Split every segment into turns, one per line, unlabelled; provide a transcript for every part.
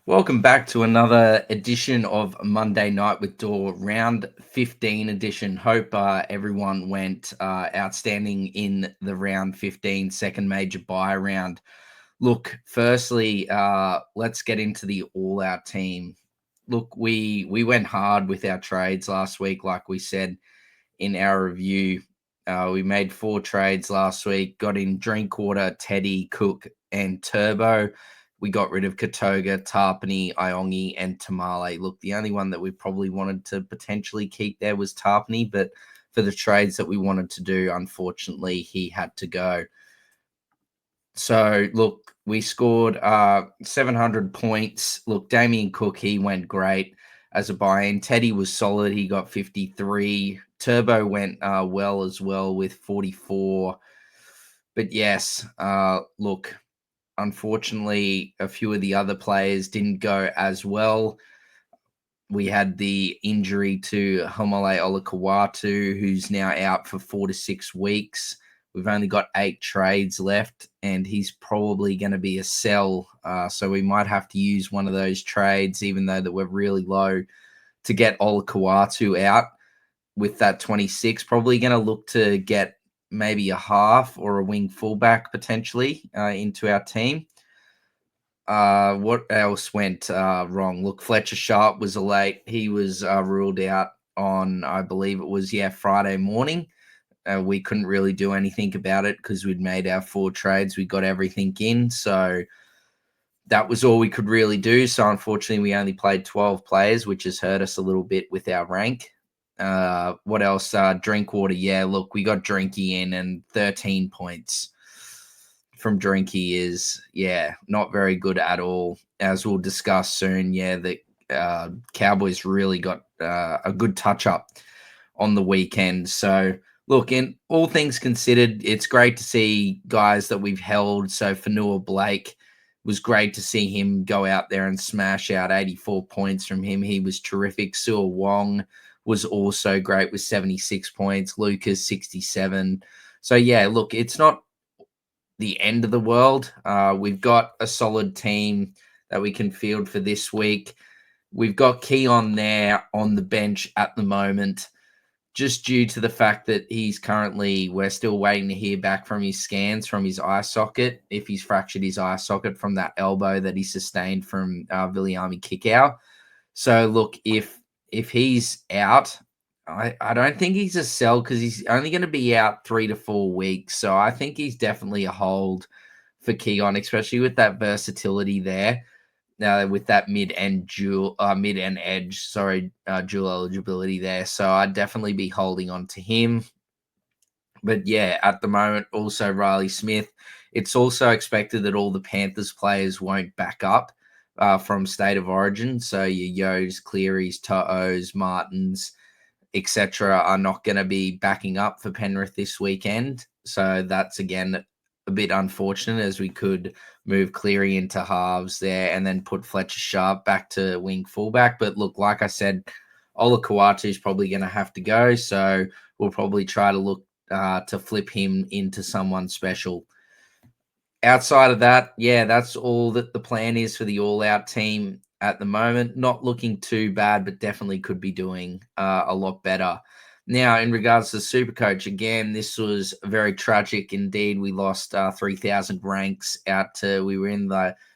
Welcome back to another edition of Monday Night with Door, round 15 edition. Hope everyone went outstanding in the round 15 second major buy round. Look, firstly, let's get into the all-out team. Look, we went hard with our trades last week, like we said in our review. We made 4 trades last week, got in Drinkwater, Teddy, Cook, and Turbo. We got rid of Katoga, Tarpany, Iongi, and Tamale. Look, the only one that we probably wanted to potentially keep there was Tarpany, but for the trades that we wanted to do, unfortunately, he had to go. So, look, we scored 700 points. Look, Damien Cook, he went great as a buy-in. Teddy was solid. He got 53. Turbo went well as well with 44. But yes, look, unfortunately, a few of the other players didn't go as well. We had the injury to Homole Olakawatu, who's now out for 4 to 6 weeks. We've only got 8 trades left, and he's probably going to be a sell. So we might have to use one of those trades, even though that we're really low, to get Olakawatu out with that 26. Probably going to look to get maybe a half or a wing fullback potentially into our team. What else went wrong? Look, Fletcher Sharp was a late. He was ruled out on, I believe it was, Friday morning. We couldn't really do anything about it because we'd made our 4 trades. We got everything in. So that was all we could really do. So unfortunately, we only played 12 players, which has hurt us a little bit with our rank. What else? Drinkwater. Yeah, look, we got Drinky in and 13 points from Drinky is, not very good at all. As we'll discuss soon, the Cowboys really got a good touch up on the weekend. So, look, in all things considered, it's great to see guys that we've held. So, Fanua Blake was great to see him go out there and smash out 84 points from him. He was terrific. Sua Wong was also great with 76 points. Lucas, 67. So, look, it's not the end of the world. We've got a solid team that we can field for this week. We've got Keon there on the bench at the moment, just due to the fact that we're still waiting to hear back from his scans from his eye socket, if he's fractured his eye socket from that elbow that he sustained from Viliami Kickout. So look, if he's out, I don't think he's a sell because he's only going to be out 3 to 4 weeks. So I think he's definitely a hold for Keon, especially with that versatility there. With that mid and edge, dual eligibility there. So I'd definitely be holding on to him. But at the moment, also Riley Smith. It's also expected that all the Panthers players won't back up from State of Origin. So your Yos, Clearys, To'os, Martins, etc. are not going to be backing up for Penrith this weekend. So that's, again, a bit unfortunate, as we could move Cleary into halves there and then put Fletcher Sharp back to wing fullback. But look, like I said, Ola Kawatu is probably going to have to go. So we'll probably try to look to flip him into someone special. Outside of that, that's all that the plan is for the all-out team at the moment. Not looking too bad, but definitely could be doing a lot better. Now, in regards to Supercoach, again, this was very tragic indeed. We lost 3,000 ranks we were in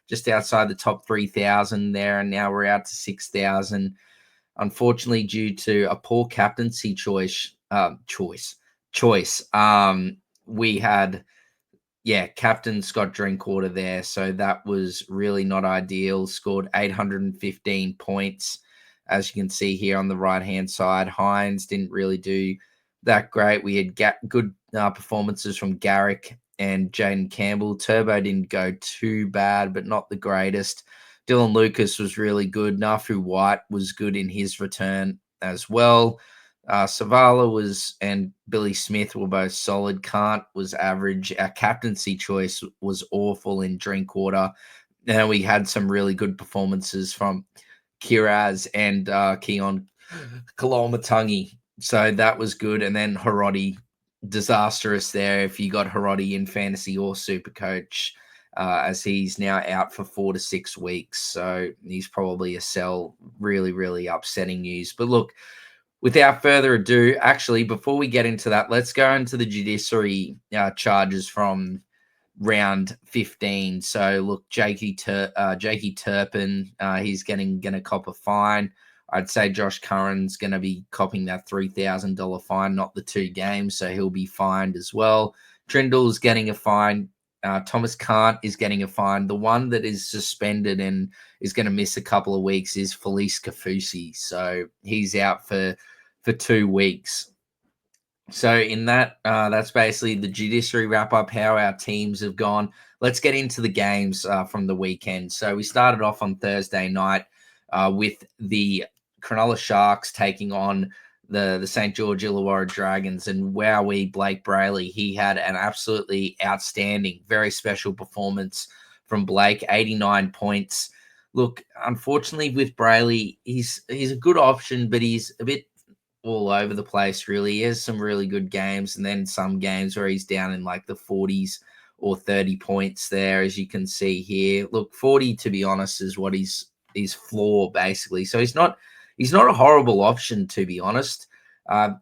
just outside the top 3,000 there, and now we're out to 6,000. Unfortunately, due to a poor captaincy choice, we had captain Scott Drinkwater there. So that was really not ideal. Scored 815 points, as you can see here on the right-hand side. Hines didn't really do that great. We had good performances from Garrick and Jaden Campbell. Turbo didn't go too bad, but not the greatest. Dylan Lucas was really good. Nafu White was good in his return as well. Savala and Billy Smith were both solid. Kant was average. Our captaincy choice was awful in Drinkwater. Then we had some really good performances from Kiraz and Keon Kalolmatangi. So that was good. And then Hiroti, disastrous there. If you got Hiroti in fantasy or Supercoach, as he's now out for 4 to 6 weeks. So he's probably a sell. Really, really upsetting news. But look, without further ado, actually, before we get into that, let's go into the judiciary charges from round 15. So look, Jakey Turpin, he's gonna cop a fine. I'd say Josh Curran's gonna be copping that $3,000 fine, not the 2 games, so he'll be fined as well. Trindle's getting a fine. Thomas Kant is getting a fine. The one that is suspended and is going to miss a couple of weeks is Felice Kafusi. So he's out for 2 weeks. So in that, that's basically the judiciary wrap up, how our teams have gone. Let's get into the games from the weekend. So we started off on Thursday night with the Cronulla Sharks taking on the St. George Illawarra Dragons. And wowee, Blake Brayley, he had an absolutely outstanding, very special performance from Blake, 89 points. Look, unfortunately with Brayley, he's a good option, but he's a bit all over the place, really. He has some really good games and then some games where he's down in like the 40s or 30 points there, as you can see here. Look, 40, to be honest, is what his floor basically. So he's not a horrible option, to be honest.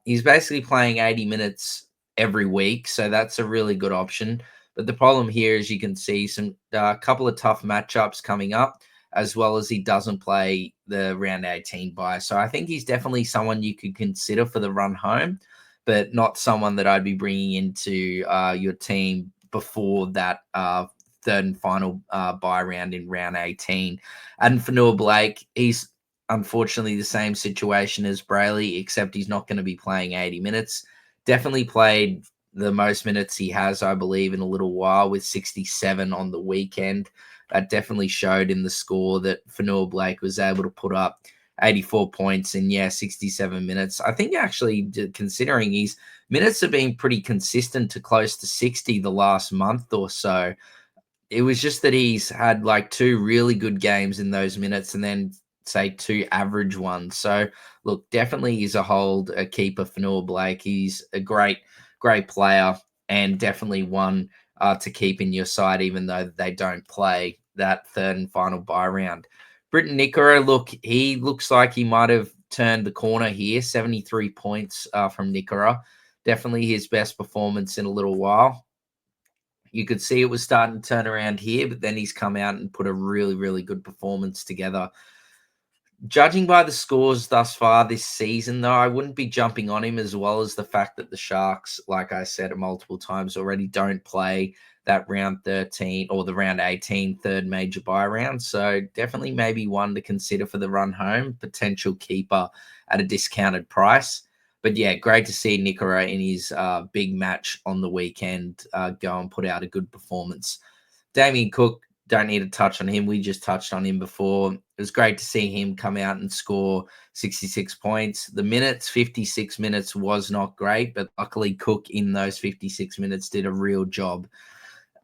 He's basically playing 80 minutes every week, so that's a really good option. But the problem here is you can see some couple of tough matchups coming up, as well as he doesn't play the round 18 bye. So I think he's definitely someone you could consider for the run home, but not someone that I'd be bringing into your team before that third and final bye round in round 18. And for Noah Blake, he's unfortunately the same situation as Brayley, except he's not going to be playing 80 minutes. Definitely played the most minutes he has, I believe, in a little while, with 67 on the weekend. That definitely showed in the score that Fanua Blake was able to put up 84 points in 67 minutes. I think actually, considering his minutes have been pretty consistent to close to 60 the last month or so, it was just that he's had like 2 really good games in those minutes and then say 2 average ones. So look, definitely he's a keeper for Noah Blake. He's a great player and definitely one to keep in your side, even though they don't play that third and final bye round. Britton Nikora, look, he looks like he might have turned the corner here. 73 points from Nikora. Definitely his best performance in a little while. You could see it was starting to turn around here, but then he's come out and put a really, really good performance together. Judging by the scores thus far this season, though, I wouldn't be jumping on him, as well as the fact that the Sharks, like I said multiple times already, don't play that round 13 or the round 18 third major bye round. So definitely maybe one to consider for the run home, potential keeper at a discounted price. But yeah, great to see Nikora in his big match on the weekend go and put out a good performance. Damien Cook, don't need to touch on him. We just touched on him before. It was great to see him come out and score 66 points. The minutes, 56 minutes, was not great, but luckily Cook in those 56 minutes did a real job.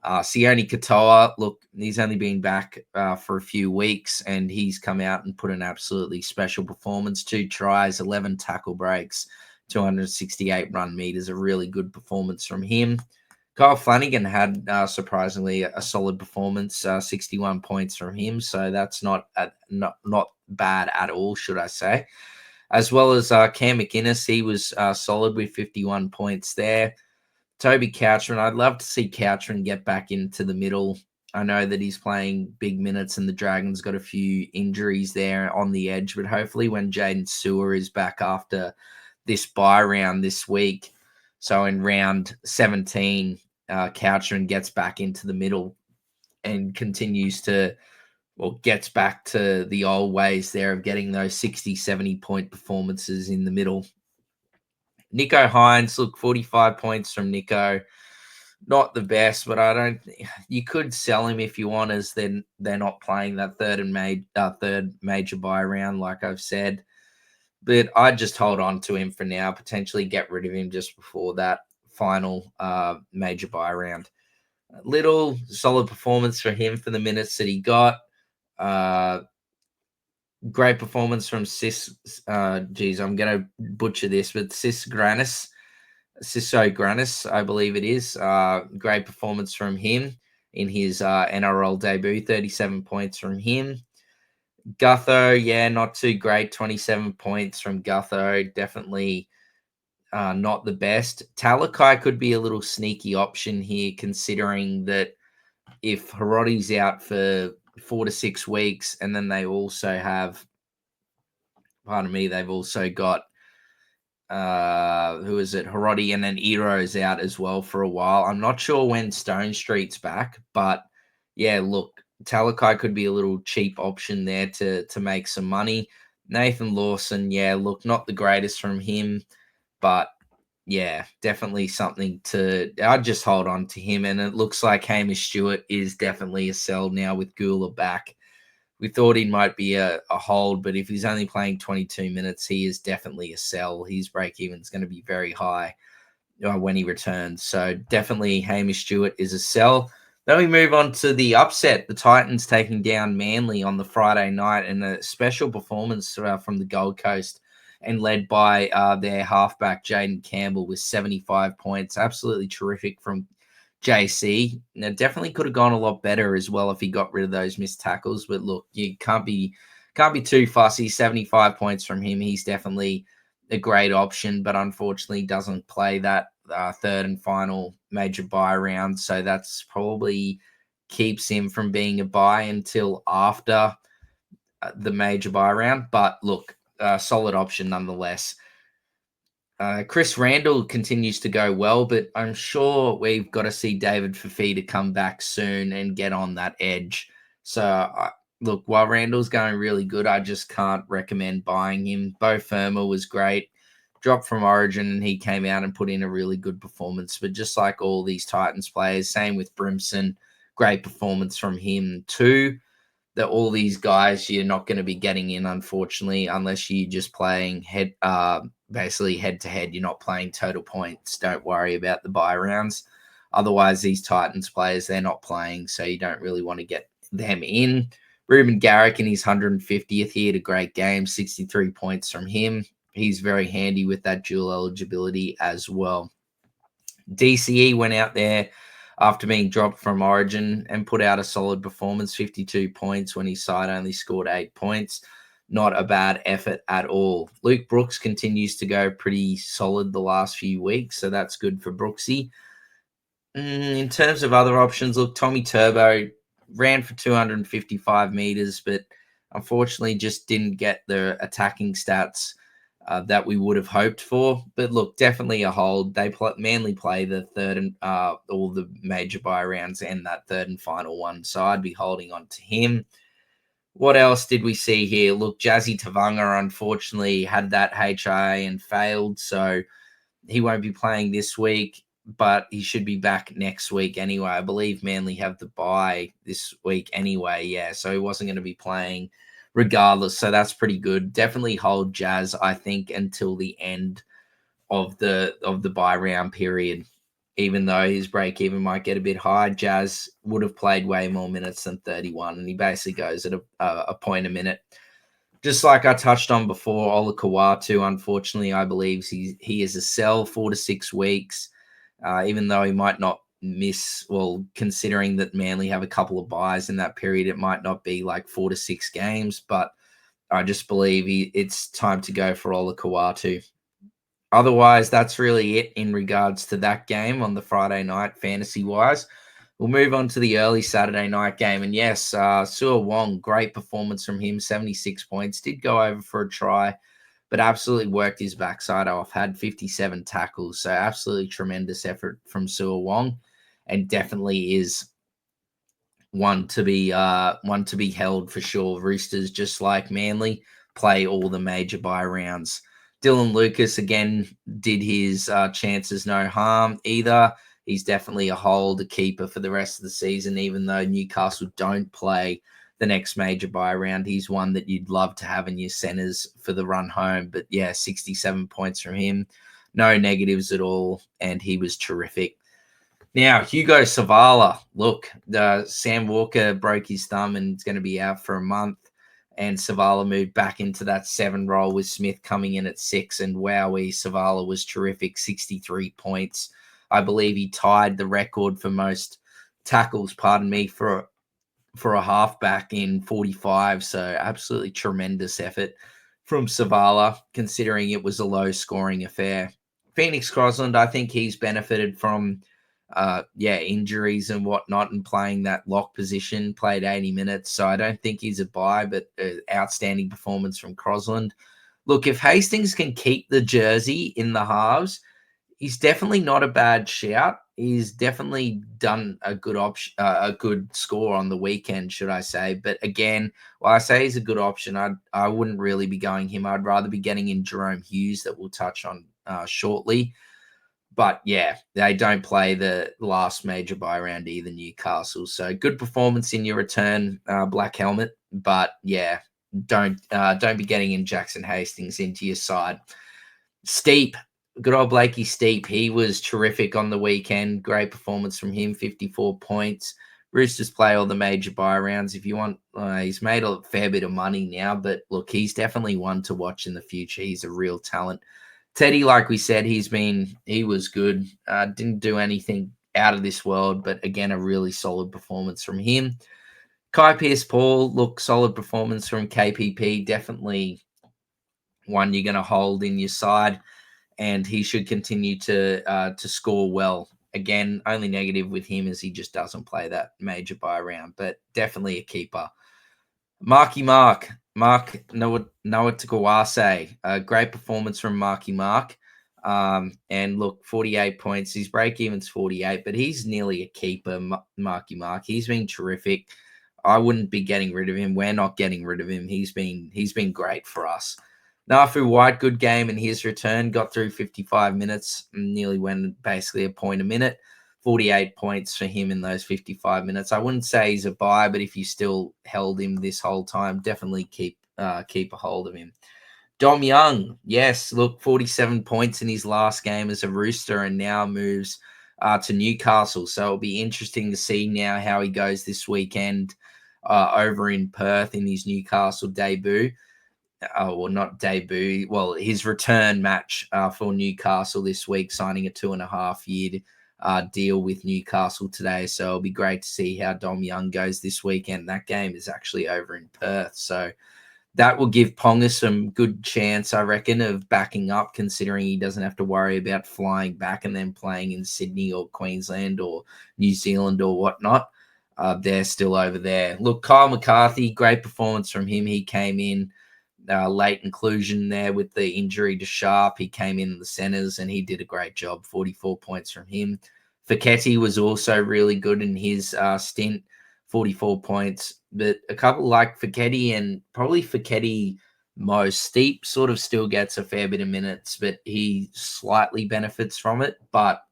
Sione Katoa, look, he's only been back for a few weeks, and he's come out and put an absolutely special performance. 2 tries, 11 tackle breaks, 268 run meters, a really good performance from him. Kyle Flanagan had surprisingly a solid performance, 61 points from him. So that's not bad at all, should I say. As well as Cam McInnes, he was solid with 51 points there. Toby Couchman, I'd love to see Couchman get back into the middle. I know that he's playing big minutes and the Dragons got a few injuries there on the edge, but hopefully when Jaden Sewer is back after this bye round this week, so in round 17, Couchman gets back into the middle and gets back to the old ways there of getting those 60, 70 point performances in the middle. Nico Hines, look, 45 points from Nico. Not the best, but you could sell him if you want, as then they're not playing that third major bye round, like I've said. But I'd just hold on to him for now, potentially get rid of him just before that final major bye round. Little solid performance for him for the minutes that he got. Great performance from I'm going to butcher this, but Sisso Granis, I believe it is. Great performance from him. in his NRL debut. 37 points from him. Gutho, yeah, not too great. 27 points from Gutho. Definitely not the best. Talakai could be a little sneaky option here, considering that if Hirotti's out for 4 to 6 weeks, and then they also have, pardon me, they've also got who is it? Hirotti, and then Ero's out as well for a while. I'm not sure when Stone Street's back, but yeah, look, Talakai could be a little cheap option there to make some money. Nathan Lawson, yeah, look, not the greatest from him, but yeah, definitely something I'd just hold on to him. And it looks like Hamish Stewart is definitely a sell now with Gula back. We thought he might be a hold, but if he's only playing 22 minutes, he is definitely a sell. His break even is going to be very high when he returns. So definitely Hamish Stewart is a sell. Then we move on to the upset. The Titans taking down Manly on the Friday night, and a special performance from the Gold Coast, and led by their halfback, Jaden Campbell, with 75 points. Absolutely terrific from JC. Now, definitely could have gone a lot better as well if he got rid of those missed tackles. But look, you can't be too fussy. 75 points from him. He's definitely a great option, but unfortunately doesn't play that third and final major buy round. So that's probably keeps him from being a buy until after the major buy round. But look, solid option nonetheless. Chris Randall continues to go well, but I'm sure we've got to see David Fafita come back soon and get on that edge. So, look, while Randall's going really good, I just can't recommend buying him. Bo Firma was great, dropped from Origin, and he came out and put in a really good performance. But just like all these Titans players, same with Brimson, great performance from him too. That all these guys you're not going to be getting in, unfortunately, unless you're just playing basically head to head. You're not playing total points. Don't worry about the buy rounds. Otherwise, these Titans players, they're not playing, so you don't really want to get them in. Ruben Garrick in his 150th, he had a great game, 63 points from him. He's very handy with that dual eligibility as well. DCE went out there after being dropped from Origin and put out a solid performance, 52 points when his side only scored 8 points. Not a bad effort at all. Luke Brooks continues to go pretty solid the last few weeks, so that's good for Brooksy. In terms of other options, look, Tommy Turbo ran for 255 meters, but unfortunately just didn't get the attacking stats that we would have hoped for. But look, definitely a hold. They Manly play the third and all the major buy rounds and that third and final one, so I'd be holding on to him. What else did we see here? Look, Jazzy Tavanga unfortunately had that HIA and failed, so he won't be playing this week, but he should be back next week anyway. I believe Manly have the bye this week anyway, yeah, so he wasn't going to be playing regardless, so that's pretty good. Definitely hold Jazz, I think, until the end of the buy round period. Even though his break even might get a bit high, Jazz would have played way more minutes than 31, and he basically goes at a point a minute. Just like I touched on before, Ola Kawatu, unfortunately, I believe he is a sell 4 to 6 weeks, even though he might not miss, well, considering that Manly have a couple of buys in that period, it might not be like 4 to 6 games, but I just believe it's time to go for Ola Kawatu. Otherwise, that's really it in regards to that game on the Friday night, fantasy-wise. We'll move on to the early Saturday night game. And yes, Sua Wong, great performance from him, 76 points. Did go over for a try, but absolutely worked his backside off. Had 57 tackles, so absolutely tremendous effort from Sua Wong, and definitely is one to be held for sure. Roosters, just like Manly, play all the major buy rounds. Dylan Lucas again did his chances no harm either. He's definitely a hold, a keeper for the rest of the season, even though Newcastle don't play the next major buy round. He's one that you'd love to have in your centres for the run home. But yeah, 67 points from him. No negatives at all, and he was terrific. Now, Hugo Savala, look, Sam Walker broke his thumb and is going to be out for a month. And Savala moved back into that 7 role with Smith coming in at 6. And wowee, Savala was terrific, 63 points. I believe he tied the record for most tackles, pardon me, for a halfback in 45. So absolutely tremendous effort from Savala, considering it was a low scoring affair. Phoenix Crosland, I think he's benefited from injuries and whatnot, and playing that lock position, played 80 minutes. So I don't think he's a buy, but outstanding performance from Crosland. Look, if Hastings can keep the jersey in the halves, he's definitely not a bad shout. He's definitely done a good option, a good score on the weekend, should I say? But again, while I say he's a good option, I wouldn't really be going him. I'd rather be getting in Jerome Hughes, that we'll touch on shortly. But yeah, they don't play the last major buy round either, Newcastle. So good performance in your return, Black Helmet. But yeah, don't be getting in Jackson Hastings into your side. Steep, good old Blakey Steep. He was terrific on the weekend. Great performance from him, 54 points. Roosters play all the major buy rounds. If you want, he's made a fair bit of money now, but look, he's definitely one to watch in the future. He's a real talent. Teddy, like we said, he was good. Didn't do anything out of this world, but again, a really solid performance from him. Kai Pearce-Paul, look, solid performance from KPP. Definitely one you're going to hold in your side, and he should continue to score well. Again, only negative with him is he just doesn't play that major buy round, but definitely a keeper. Mark Nawatawase, a great performance from Mark. And look, 48 points. His break even's 48, but he's nearly a keeper, Mark. He's been terrific. I wouldn't be getting rid of him. We're not getting rid of him. He's been great for us. Nafu White, good game in his return. Got through 55 minutes, nearly went basically a point a minute. 48 points for him in those 55 minutes. I wouldn't say he's a buy, but if you still held him this whole time, definitely keep a hold of him. Dom Young, yes, look, 47 points in his last game as a Rooster, and now moves to Newcastle. So it'll be interesting to see now how he goes this weekend over in Perth in his Newcastle debut. Not debut. Well, his return match for Newcastle this week, signing a 2.5-year deal with Newcastle today. So it'll be great to see how Dom Young goes this weekend. That game is actually over in Perth. So that will give Ponga some good chance, I reckon, of backing up, considering he doesn't have to worry about flying back and then playing in Sydney or Queensland or New Zealand or whatnot. They're still over there. Look, Kyle McCarthy, great performance from him. He came in late inclusion there with the injury to Sharp. He came in the centres and he did a great job. 44 points from him. Fekete was also really good in his stint, 44 points. But a couple like Fekete and probably Fekete most, Steep sort of still gets a fair bit of minutes, but he slightly benefits from it. But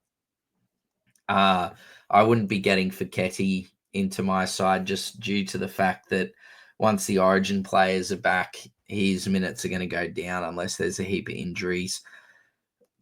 I wouldn't be getting Fekete into my side just due to the fact that once the Origin players are back, his minutes are going to go down unless there's a heap of injuries.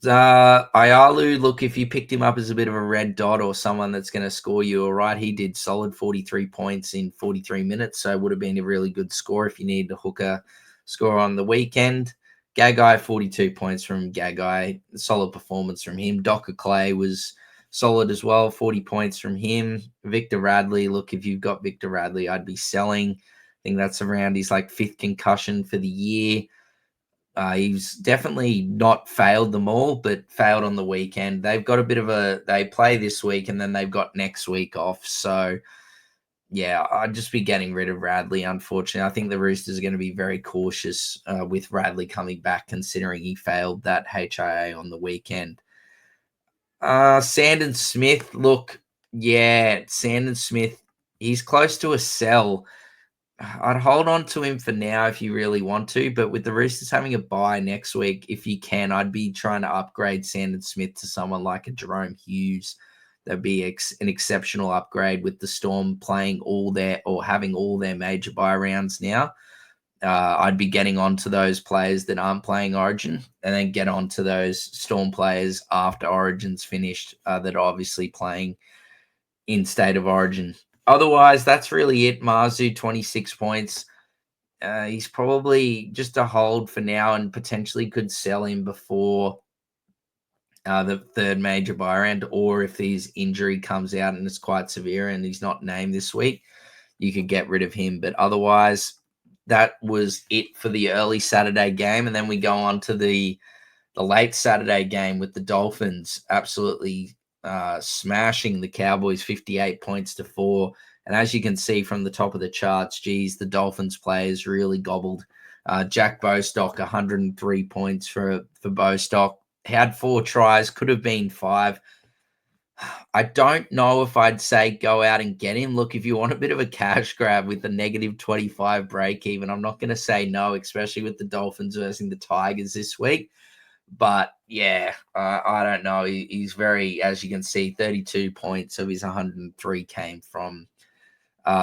Ayalu, look, if you picked him up as a bit of a red dot or someone that's going to score you all right, he did solid 43 points in 43 minutes, so it would have been a really good score if you needed a hooker score on the weekend. Gagai, 42 points from Gagai, solid performance from him. Docker Clay was solid as well, 40 points from him. Victor Radley, look, if you've got Victor Radley, I'd be selling. I think that's around his like 5th concussion for the year. He's definitely not failed them all, but failed on the weekend. They've got a bit of they play this week and then they've got next week off. So, yeah, I'd just be getting rid of Radley, unfortunately. I think the Roosters are going to be very cautious with Radley coming back, considering he failed that HIA on the weekend. Sandon Smith, look, yeah, Sandon Smith, he's close to a sell. I'd hold on to him for now if you really want to, but with the Roosters having a bye next week, if you can, I'd be trying to upgrade Sandon Smith to someone like a Jerome Hughes. That'd be an exceptional upgrade with the Storm playing having all their major bye rounds now. I'd be getting on to those players that aren't playing Origin and then get on to those Storm players after Origin's finished that are obviously playing in State of Origin. Otherwise, that's really it. Marzu, 26 points. He's probably just a hold for now and potentially could sell him before the third major buy round, or if his injury comes out and it's quite severe and he's not named this week, you could get rid of him. But otherwise, that was it for the early Saturday game. And then we go on to the late Saturday game with the Dolphins absolutely smashing the Cowboys 58 points to 4. And as you can see from the top of the charts, geez, the Dolphins players really gobbled. Jack Bostock, 103 points for Bostock. Had 4 tries, could have been 5. I don't know if I'd say go out and get him. Look, if you want a bit of a cash grab with a negative 25 break even, I'm not going to say no, especially with the Dolphins versus the Tigers this week. But yeah, I don't know. He's very, as you can see, 32 points of his 103 came from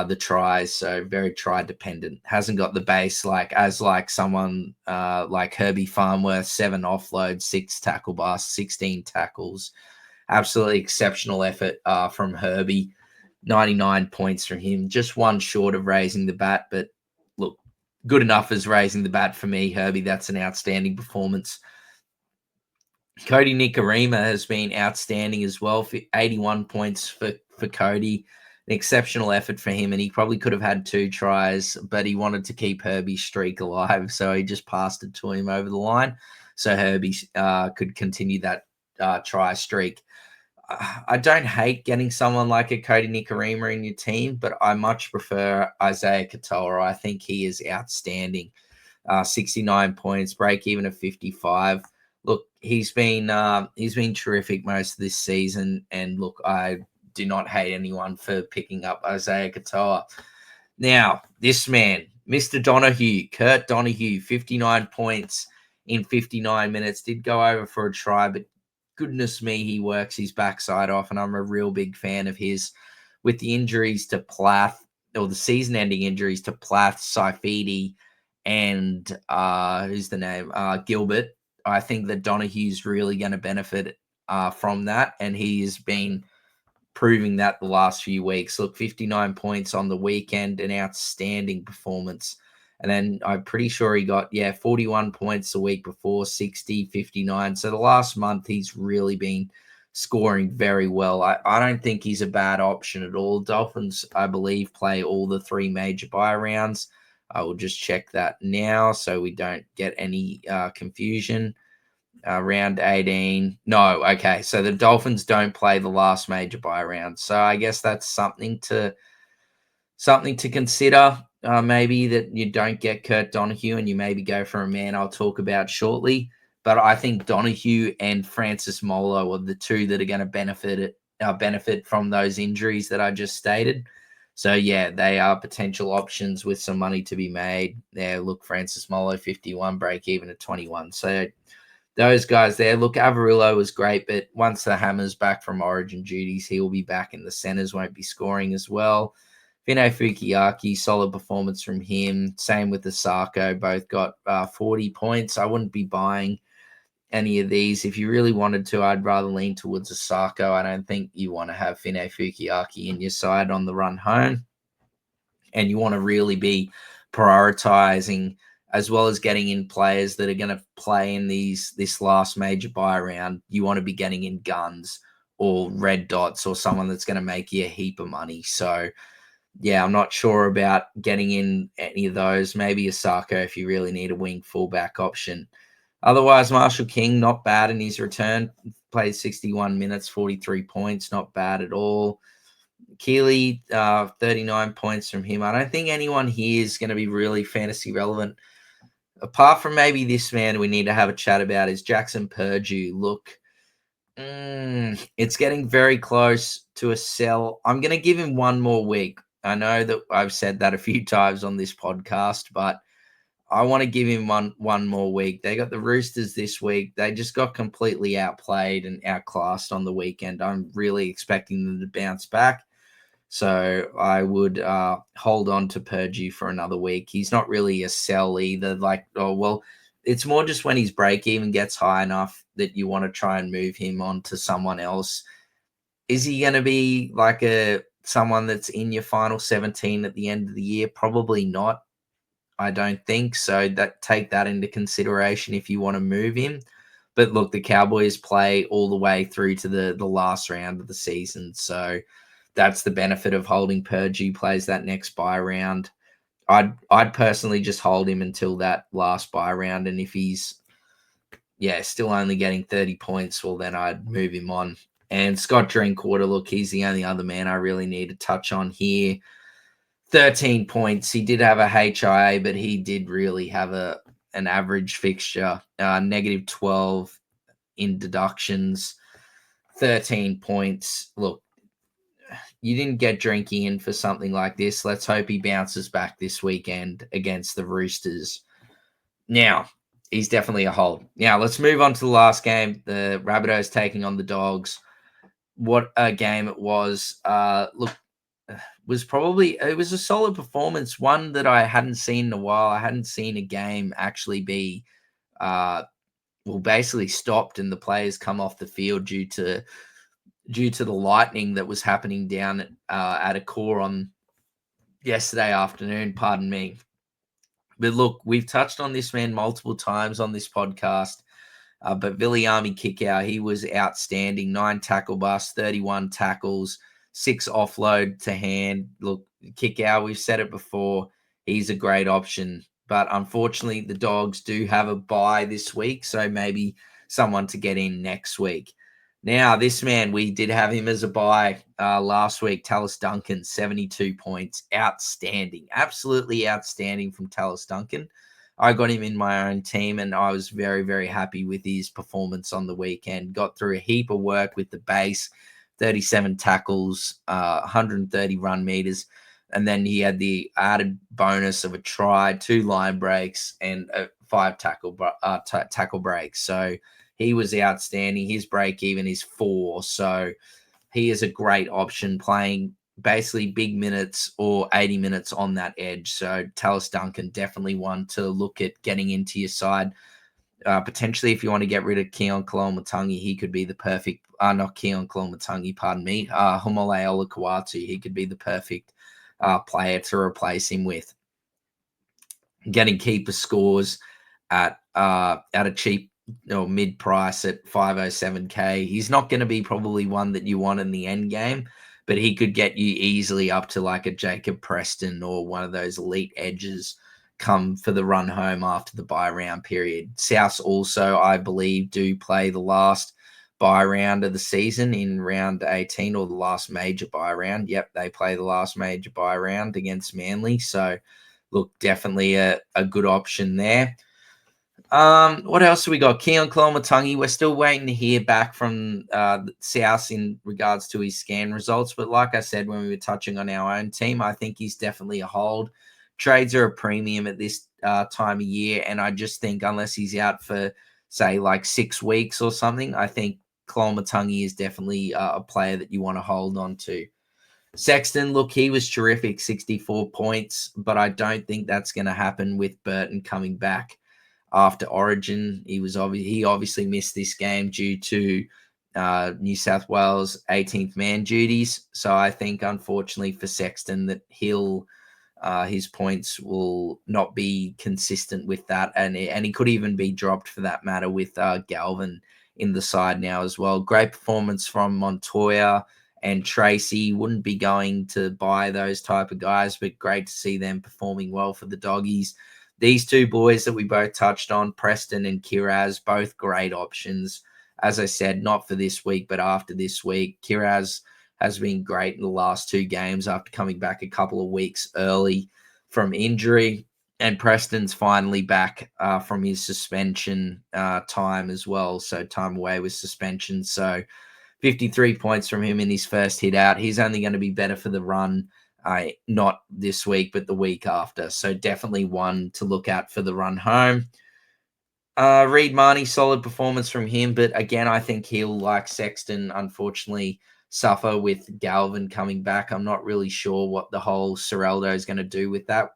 the tries, so very try dependent. Hasn't got the base like someone like Herbie Farnworth, 7 offloads, 6 tackle busts, 16 tackles. Absolutely exceptional effort from Herbie. 99 points from him. Just one short of raising the bat, but look, good enough as raising the bat for me, Herbie. That's an outstanding performance. Cody Nikarima has been outstanding as well for 81 points for Cody. An exceptional effort for him, and he probably could have had 2 tries, but he wanted to keep Herbie's streak alive, so he just passed it to him over the line so Herbie could continue that try streak. I don't hate getting someone like a Cody Nikarima in your team, but I much prefer Isaiah Katoa. I think he is outstanding. 69 points, break even of 55. Look, he's been terrific most of this season, and look, I do not hate anyone for picking up Isaiah Katoa. Now, this man, Mr. Donahue, Kurt Donahue, 59 points in 59 minutes, did go over for a try, but goodness me, he works his backside off, and I'm a real big fan of his. With the injuries to Plath, or the season-ending injuries to Plath, Saifidi, and who's the name? Gilbert. I think that Donahue's really going to benefit from that, and he has been proving that the last few weeks. Look, 59 points on the weekend, an outstanding performance. And then I'm pretty sure he got, 41 points the week before, 60, 59. So the last month, he's really been scoring very well. I don't think he's a bad option at all. Dolphins, I believe, play all the 3 major buy rounds. I will just check that now so we don't get any confusion. Round 18. No, okay. So the Dolphins don't play the last major buy round. So I guess that's something to consider. Maybe that you don't get Kurt Donahue and you maybe go for a man I'll talk about shortly. But I think Donahue and Francis Molo are the 2 that are going to benefit from those injuries that I just stated. So yeah, they are potential options with some money to be made. There, look, Francis Molo 51, break even at 21. So those guys there. Look, Avarillo was great, but once the Hammer's back from Origin duties, he will be back in the centers, won't be scoring as well. Vinay Fukiaki, solid performance from him. Same with the Asako, both got 40 points. I wouldn't be buying any of these. If you really wanted to, I'd rather lean towards Asako. I don't think you want to have Vinay Fukiaki in your side on the run home. And you want to really be prioritizing, as well as getting in players that are going to play in this last major buy round. You want to be getting in guns or red dots or someone that's going to make you a heap of money. So yeah, I'm not sure about getting in any of those. Maybe Asako if you really need a wing fullback option. Otherwise, Marshall King, not bad in his return. Played 61 minutes, 43 points. Not bad at all. Keeley, 39 points from him. I don't think anyone here is going to be really fantasy relevant. Apart from maybe this man we need to have a chat about is Jackson Purdue. Look, it's getting very close to a sell. I'm going to give him one more week. I know that I've said that a few times on this podcast, but I want to give him one more week. They got the Roosters this week. They just got completely outplayed and outclassed on the weekend. I'm really expecting them to bounce back. So I would hold on to Purdue for another week. He's not really a sell either. It's more just when his break even gets high enough that you want to try and move him on to someone else. Is he going to be like someone that's in your final 17 at the end of the year? Probably not. I don't think so. Take that into consideration if you want to move him. But look, the Cowboys play all the way through to the last round of the season. So that's the benefit of holding Purdue plays that next bye round. I'd personally just hold him until that last bye round. And if he's still only getting 30 points, well then I'd move him on. And Scott Drinkwater, look, he's the only other man I really need to touch on here. 13 points. He did have a HIA, but he did really have an average fixture. Negative 12 in deductions. 13 points. Look, you didn't get Drinky in for something like this. Let's hope he bounces back this weekend against the Roosters. Now, he's definitely a hold. Now, let's move on to the last game. The Rabbitohs taking on the Dogs. What a game it was. Look, it was a solid performance, one that I hadn't seen in a while. I hadn't seen a game actually be basically stopped and the players come off the field due to the lightning that was happening down at a core on yesterday afternoon. Pardon me. But look, we've touched on this man multiple times on this podcast. But Viliami Kickout, he was outstanding. 9 tackle busts, 31 tackles, 6 offload to hand. Look, Kickout, we've said it before. He's a great option. But unfortunately, the Dogs do have a bye this week. So maybe someone to get in next week. Now, this man, we did have him as a buy last week. Tallis Duncan, 72 points. Outstanding. Absolutely outstanding from Tallis Duncan. I got him in my own team, and I was very, very happy with his performance on the weekend. Got through a heap of work with the base, 37 tackles, 130 run meters. And then he had the added bonus of a try, 2 line breaks, and 5 tackle breaks. So he was outstanding. His break even is 4. So he is a great option playing basically big minutes or 80 minutes on that edge. So Tallis Duncan, definitely one to look at getting into your side. Potentially, if you want to get rid of Keon Koloamatangi, he could be the perfect, not Keon Koloamatangi, pardon me, Homole Olakawatu, he could be the perfect player to replace him with. Getting keeper scores at a cheap or mid price at 507k. He's not going to be probably one that you want in the end game, but he could get you easily up to like a Jacob Preston or one of those elite edges come for the run home after the bye round period. Souths also, I believe, do play the last bye round of the season in round 18 or the last major bye round. Yep, they play the last major bye round against Manly. So, look, definitely a good option there. What else have we got? Keon Koloamatangi, we're still waiting to hear back from South in regards to his scan results. But like I said, when we were touching on our own team, I think he's definitely a hold. Trades are a premium at this time of year. And I just think unless he's out for, say, like 6 weeks or something, I think Koloamatangi is definitely a player that you want to hold on to. Sexton, look, he was terrific, 64 points. But I don't think that's going to happen with Burton coming back after Origin. He obviously missed this game due to New South Wales 18th man duties. So I think, unfortunately for Sexton, that his points will not be consistent with that, and he could even be dropped for that matter with Galvin in the side now as well. Great performance from Montoya and Tracy. Wouldn't be going to buy those type of guys, but great to see them performing well for the Doggies. These 2 boys that we both touched on, Preston and Kiraz, both great options. As I said, not for this week, but after this week. Kiraz has been great in the last 2 games after coming back a couple of weeks early from injury. And Preston's finally back from his suspension time as well. So time away with suspension. So 53 points from him in his first hit out. He's only going to be better for the run. Not this week, but the week after. So definitely one to look at for the run home. Reed Marnie, solid performance from him. But again, I think he'll, like Sexton, unfortunately suffer with Galvin coming back. I'm not really sure what the whole Seraldo is going to do with that.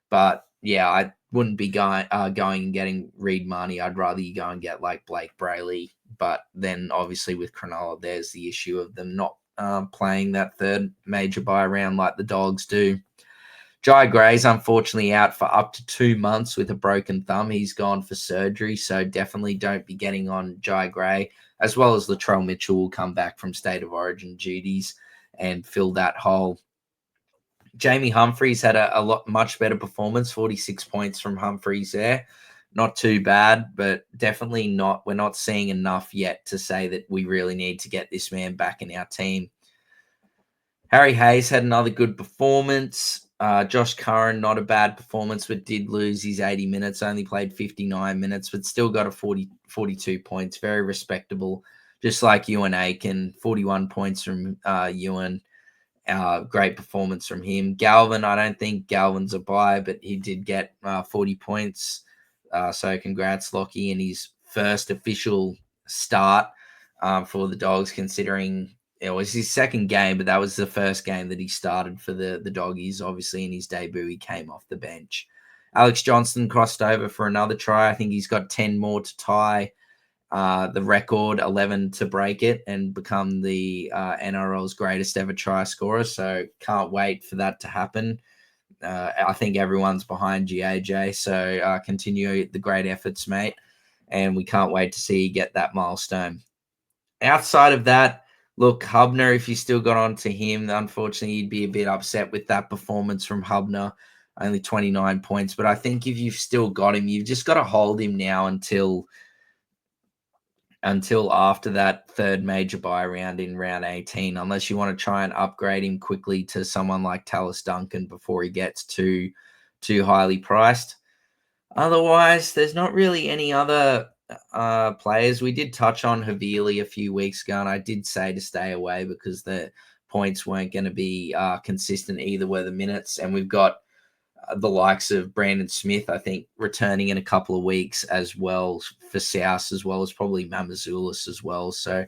But yeah, I wouldn't be going and getting Reed Marnie. I'd rather you go and get like Blake Brayley. But then obviously with Cronulla, there's the issue of them not playing that third major bye round like the Dogs do. Jai Gray's unfortunately out for up to 2 months with a broken thumb. He's gone for surgery, so definitely don't be getting on Jai Gray, as well as Latrell Mitchell will come back from State of Origin duties and fill that hole. Jamie Humphries had a lot much better performance, 46 points from Humphries there. Not too bad, but definitely not. We're not seeing enough yet to say that we really need to get this man back in our team. Harry Hayes had another good performance. Josh Curran, not a bad performance, but did lose his 80 minutes, only played 59 minutes, but still got a 42 points. Very respectable. Just like Ewan Aiken, 41 points from Ewan. Great performance from him. Galvin, I don't think Galvin's a buy, but he did get 40 points. So congrats, Lockie, in his first official start for the Dogs, considering it was his second game, but that was the first game that he started for the Doggies. Obviously, in his debut, he came off the bench. Alex Johnston crossed over for another try. I think he's got 10 more to tie the record, 11 to break it and become the NRL's greatest ever try scorer. So can't wait for that to happen. I think everyone's behind you, AJ. So continue the great efforts, mate. And we can't wait to see you get that milestone. Outside of that, look, Hubner, if you still got on to him, unfortunately, you'd be a bit upset with that performance from Hubner. Only 29 points. But I think if you've still got him, you've just got to hold him now until after that third major buy round in round 18, unless you want to try and upgrade him quickly to someone like Tallis Duncan before he gets too highly priced. Otherwise, there's not really any other players. We did touch on Havili a few weeks ago, and I did say to stay away because the points weren't going to be consistent either were the minutes. And we've got the likes of Brandon Smith, I think, returning in a couple of weeks as well for South, as well as probably Mamazoulis as well. So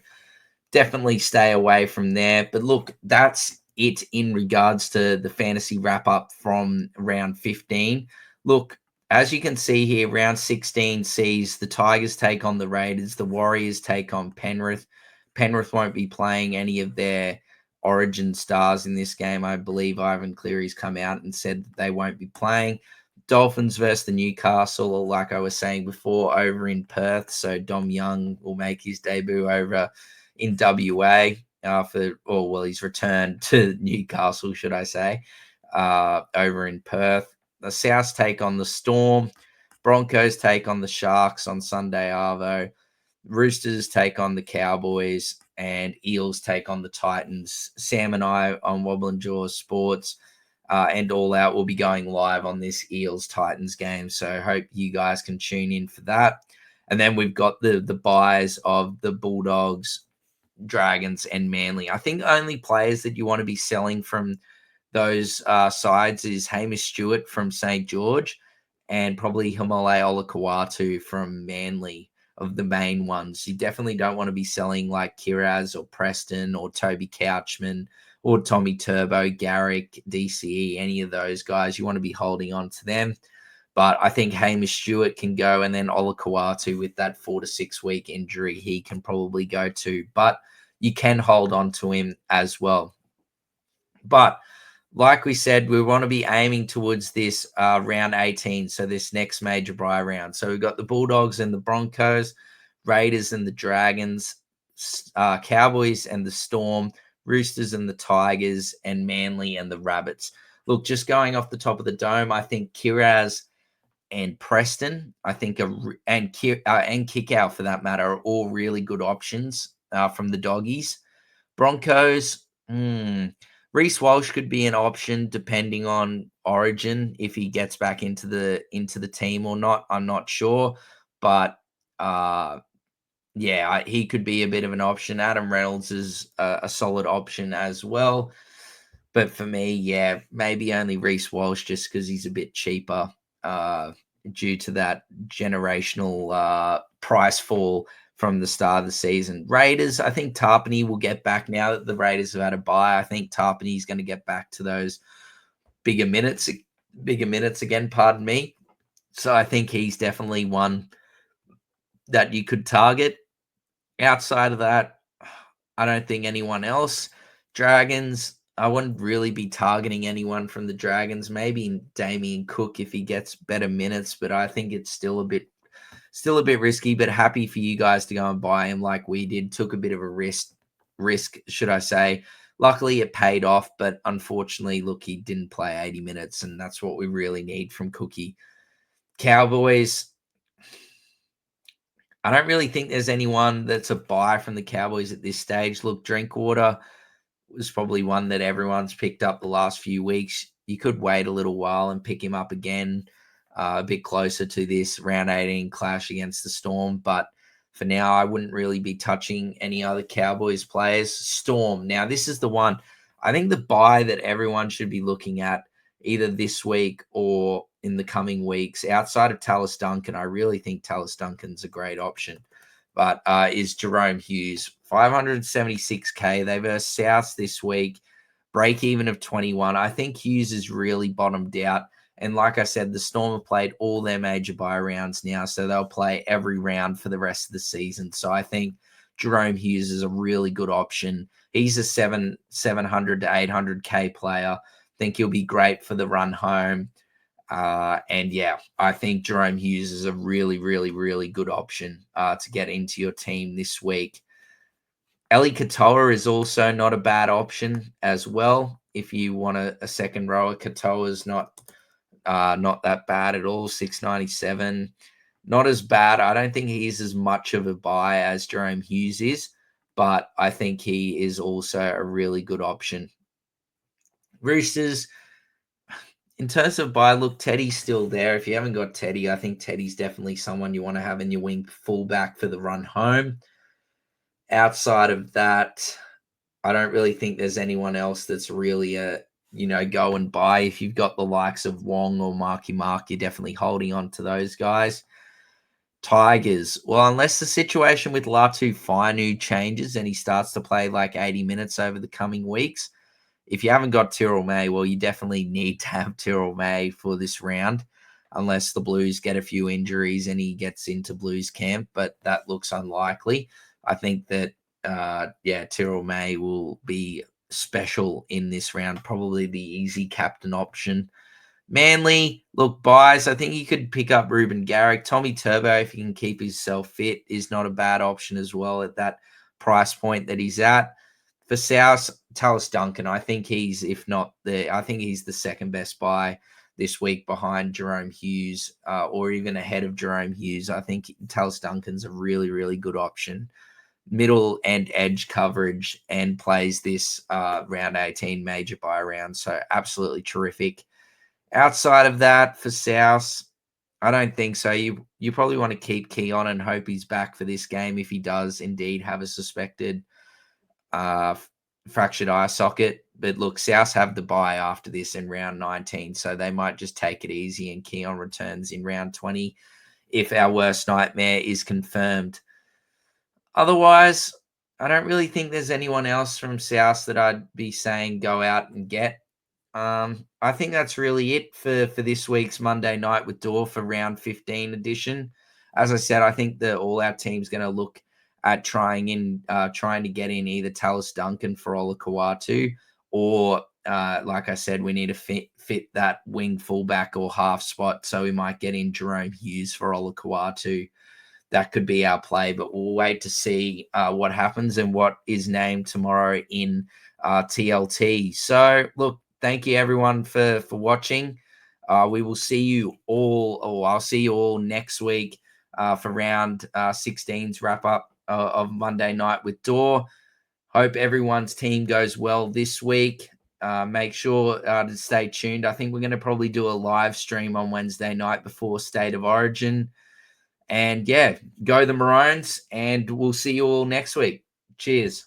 definitely stay away from there. But look, that's it in regards to the fantasy wrap up from round 15. Look, as you can see here, round 16 sees the Tigers take on the Raiders, the Warriors take on Penrith. Penrith won't be playing any of their Origin stars in this game. I believe Ivan Cleary's come out and said that they won't be playing. Dolphins versus the Newcastle, like I was saying before, over in Perth. So Dom Young will make his debut over in WA he's returned to Newcastle, should I say, over in Perth. The Souths take on the Storm. Broncos take on the Sharks on Sunday Arvo. Roosters take on the Cowboys, and Eels take on the Titans. Sam and I on Wobble and Jaws Sports and All Out will be going live on this Eels-Titans game, so hope you guys can tune in for that. And then we've got the buys of the Bulldogs, Dragons, and Manly. I think only players that you want to be selling from those sides is Hamish Stewart from St. George and probably Himole Olakawatu from Manly of the main ones. You definitely don't want to be selling like Kiraz or Preston or Toby Couchman or Tommy Turbo, Garrick, DCE, any of those guys. You want to be holding on to them. But I think Hamish Stewart can go, and then Olakawatu with that 4 to 6 week injury, he can probably go too. But you can hold on to him as well. But like we said, we want to be aiming towards this round 18, so this next major buy round. So we've got the Bulldogs and the Broncos, Raiders and the Dragons, Cowboys and the Storm, Roosters and the Tigers, and Manly and the Rabbits. Look, just going off the top of the dome, I think Kiraz and Preston, I think, and Kickout for that matter, are all really good options from the Doggies. Broncos, Reece Walsh could be an option depending on Origin if he gets back into the team or not. I'm not sure, but he could be a bit of an option. Adam Reynolds is a solid option as well, but for me, maybe only Reece Walsh just because he's a bit cheaper due to that generational price fall from the start of the season. Raiders, I think Tarpany will get back now that the Raiders have had a bye. I think Tarpany is going to get back to those bigger minutes again, pardon me. So I think he's definitely one that you could target. Outside of that, I don't think anyone else. Dragons, I wouldn't really be targeting anyone from the Dragons. Maybe Damien Cook if he gets better minutes, but I think it's still a bit risky. But happy for you guys to go and buy him like we did. Took a bit of a risk, should I say? Luckily, it paid off, but unfortunately, look, he didn't play 80 minutes, and that's what we really need from Cookie. Cowboys. I don't really think there's anyone that's a buy from the Cowboys at this stage. Look, Drinkwater was probably one that everyone's picked up the last few weeks. You could wait a little while and pick him up again a bit closer to this round 18 clash against the Storm. But for now, I wouldn't really be touching any other Cowboys players. Storm. Now, this is the one. I think the buy that everyone should be looking at either this week or in the coming weeks, outside of Tallis Duncan, I really think Tallis Duncan's a great option. But is Jerome Hughes. 576K. They versus South this week. Break even of 21. I think Hughes is really bottomed out. And like I said, the Storm have played all their major buy rounds now, so they'll play every round for the rest of the season. So I think Jerome Hughes is a really good option. He's a 700 to 800K player. Think he'll be great for the run home. And yeah, I think Jerome Hughes is a really, really, really good option to get into your team this week. Eli Katoa is also not a bad option as well. If you want a second rower, Katoa is not that bad at all. 697, not as bad. I don't think he's as much of a buy as Jerome Hughes is, but I think he is also a really good option. Roosters, in terms of buy, look, Teddy's still there. If you haven't got Teddy, I think Teddy's definitely someone you want to have in your wing fullback for the run home. Outside of that, I don't really think there's anyone else that's really go and buy. If you've got the likes of Wong or Marky Mark, you're definitely holding on to those guys. Tigers. Well, unless the situation with Latu Fainu changes and he starts to play like 80 minutes over the coming weeks, if you haven't got Tyrrell May, well, you definitely need to have Tyrrell May for this round, unless the Blues get a few injuries and he gets into Blues camp, but that looks unlikely. I think that, Tyrrell May will be special in this round, probably the easy captain option. Manly, look, buys. I think you could pick up Ruben Garrick. Tommy Turbo, if he can keep himself fit, is not a bad option as well at that price point that he's at. For South, Tallis Duncan, I think he's the second best buy this week behind Jerome Hughes, or even ahead of Jerome Hughes. I think Tallis Duncan's a really, really good option. Middle and edge coverage and plays this round 18 major buy round. So absolutely terrific. Outside of that, for South, I don't think so. You probably want to keep Keon and hope he's back for this game if he does indeed have a suspected fractured eye socket. But look, South have the bye after this in round 19, so they might just take it easy and Keon returns in round 20 if our worst nightmare is confirmed. Otherwise, I don't really think there's anyone else from South that I'd be saying go out and get. I think that's really it for this week's Monday Night with Door for round 15 edition. As I said, I think that all our team's going to look at trying to get in either Tallis Duncan for Ola Kawatu or, like I said, we need to fit that wing fullback or half spot. So we might get in Jerome Hughes for Ola Kawatu. That could be our play, but we'll wait to see what happens and what is named tomorrow in TLT. So, look, thank you everyone for watching. We will see you all, or I'll see you all next week for round 16's wrap up of Monday Night with Door. Hope everyone's team goes well this week. Make sure to stay tuned. I think we're going to probably do a live stream on Wednesday night before State of Origin. And yeah, go the Maroons, and we'll see you all next week. Cheers.